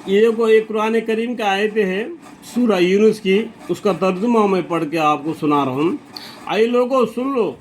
یہ کو ایک قرآن کریم کا آیتیں ہے سورہ یونس کی، اس کا ترجمہ میں پڑھ کے آپ کو سنا رہا ہوں۔ اے لوگوں سن لو،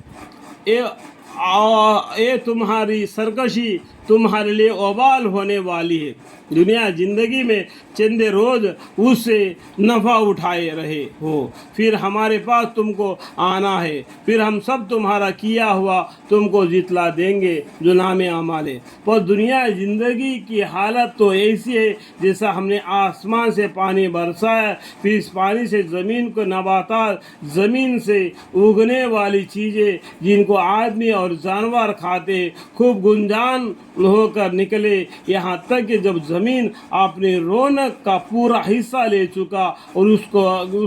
اے تمہاری سرکشی تمہارے لیے وبال ہونے والی ہے۔ دنیا زندگی میں چند روز اس سے نفع اٹھائے رہے ہو، پھر ہمارے پاس تم کو آنا ہے، پھر ہم سب تمہارا کیا ہوا تم کو جتلا دیں گے جو نام اعمال ہے۔ پر دنیا زندگی کی حالت تو ایسی ہے جیسا ہم نے آسمان سے پانی برسایا، پھر اس پانی سے زمین کو نباتات، زمین سے اگنے والی چیزیں جن کو آدمی اور جانور کھاتے خوب گنجان ہو کر نکلے، یہاں تک کہ جب زمین اپنی رونق کا پورا حصہ لے چکا اور اس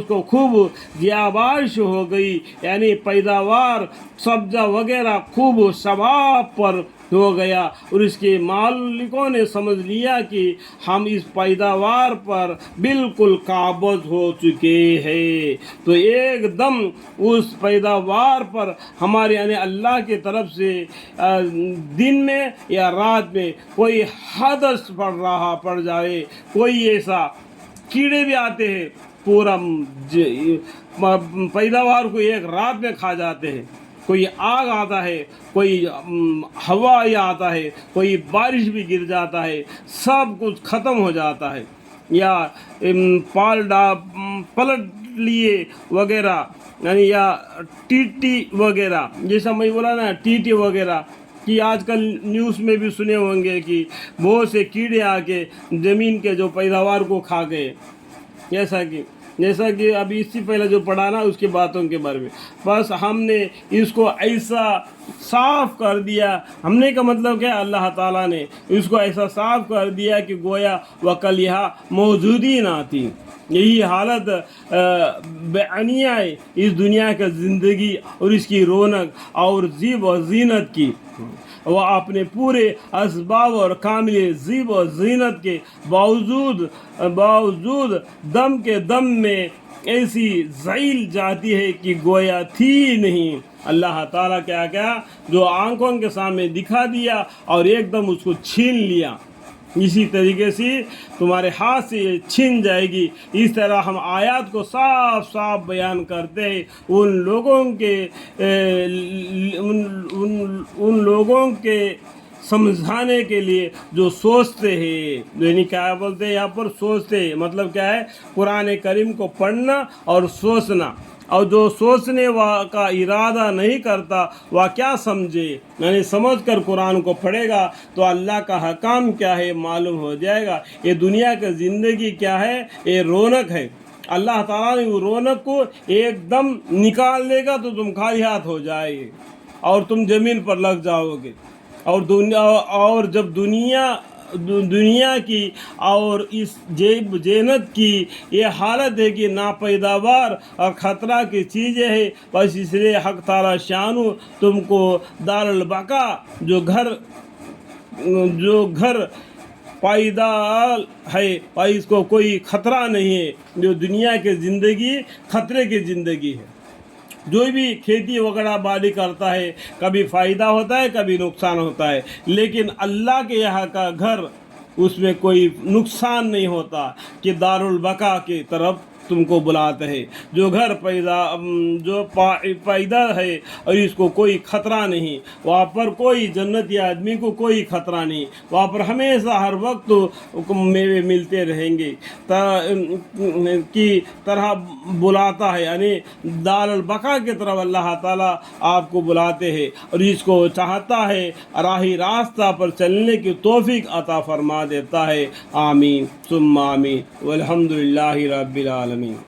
کو خوب زیاباش ہو گئی، یعنی پیداوار سبزہ وغیرہ خوب شباب پر ہو گیا، اور اس کے مالکوں نے سمجھ لیا کہ ہم اس پیداوار پر بالکل قابض ہو چکے ہیں، تو ایک دم اس پیداوار پر ہمارے یعنی اللہ کی طرف سے دن میں یا رات میں کوئی حادث پڑ جائے، کوئی ایسا کیڑے بھی آتے ہیں پورا پیداوار کو ایک رات میں کھا جاتے ہیں، کوئی آگ آتا ہے، کوئی ہوا آتا ہے، کوئی بارش بھی گر جاتا ہے، سب کچھ ختم ہو جاتا ہے، یا پلٹ لیے وغیرہ، یعنی یا ٹیٹی وغیرہ، جیسا میں بولا نا ٹیٹی وغیرہ کہ آج کل نیوز میں بھی سنے ہوں گے کہ بہت سے کیڑے آ کے زمین کے جو پیداوار کو کھا گئے، جیسا کہ ابھی اس سے پہلے جو پڑھا نا اس کی باتوں کے بارے میں، بس ہم نے اس کو ایسا صاف کر دیا، ہم نے کا مطلب کیا، اللہ تعالیٰ نے اس کو ایسا صاف کر دیا کہ گویا وہ کل یہاں موجود ہی نہ تھی۔ یہی حالت بیانیہ ہے اس دنیا کا زندگی اور اس کی رونق اور زیب و زینت کی۔ وہ اپنے پورے اسباب اور کامل زیب و زینت کے باوجود دم کے دم میں ایسی ذیل جاتی ہے کہ گویا تھی نہیں۔ اللہ تعالیٰ کیا جو آنکھوں کے سامنے دکھا دیا اور ایک دم اس کو چھین لیا، اسی طریقے سے تمہارے ہاتھ سے یہ چھن جائے گی۔ اس طرح ہم آیات کو صاف صاف بیان کرتے ہیں ان لوگوں کے سمجھانے کے لیے جو سوچتے ہیں، یعنی کیا بولتے ہیں یہاں پر سوچتے ہیں، مطلب کیا ہے، قرآن کریم کو پڑھنا اور سوچنا، اور جو سوچنے کا ارادہ نہیں کرتا وہ کیا سمجھے، یعنی سمجھ کر قرآن کو پڑھے گا تو اللہ کا حکام کیا ہے معلوم ہو جائے گا، یہ دنیا کی زندگی کیا ہے، یہ رونق ہے۔ اللہ تعالیٰ نے وہ رونق کو ایک دم نکال دے گا تو تم خالی ہاتھ ہو جائے گے اور تم زمین پر لگ جاؤ گے، اور جب دنیا کی اور اس جیب زینت کی یہ حالت ہے کہ ناپیداوار اور خطرہ کی چیزیں ہیں، بس اس لیے حق تعالی شانو تم کو دار البقا جو گھر پائیدار ہے اور اس کو کوئی خطرہ نہیں ہے، جو دنیا کی زندگی خطرے کی زندگی ہے۔ جو بھی کھیتی وغیرہ باڑی کرتا ہے کبھی فائدہ ہوتا ہے کبھی نقصان ہوتا ہے، لیکن اللہ کے یہاں کا گھر اس میں کوئی نقصان نہیں ہوتا کہ دار البقا کی طرف تم کو بلاتے ہیں، جو گھر پیدا ہے اور اس کو کوئی خطرہ نہیں، وہاں پر کوئی جنتی آدمی کو کوئی خطرہ نہیں، وہاں پر ہمیشہ ہر وقت میوے ملتے رہیں گے کی طرح بلاتا ہے، یعنی دار البقا کی طرف اللہ تعالیٰ آپ کو بلاتے ہیں اور اس کو چاہتا ہے راہ راستہ پر چلنے کی توفیق عطا فرما دیتا ہے۔ آمین ثم آمین والحمد للہ رب العالمین۔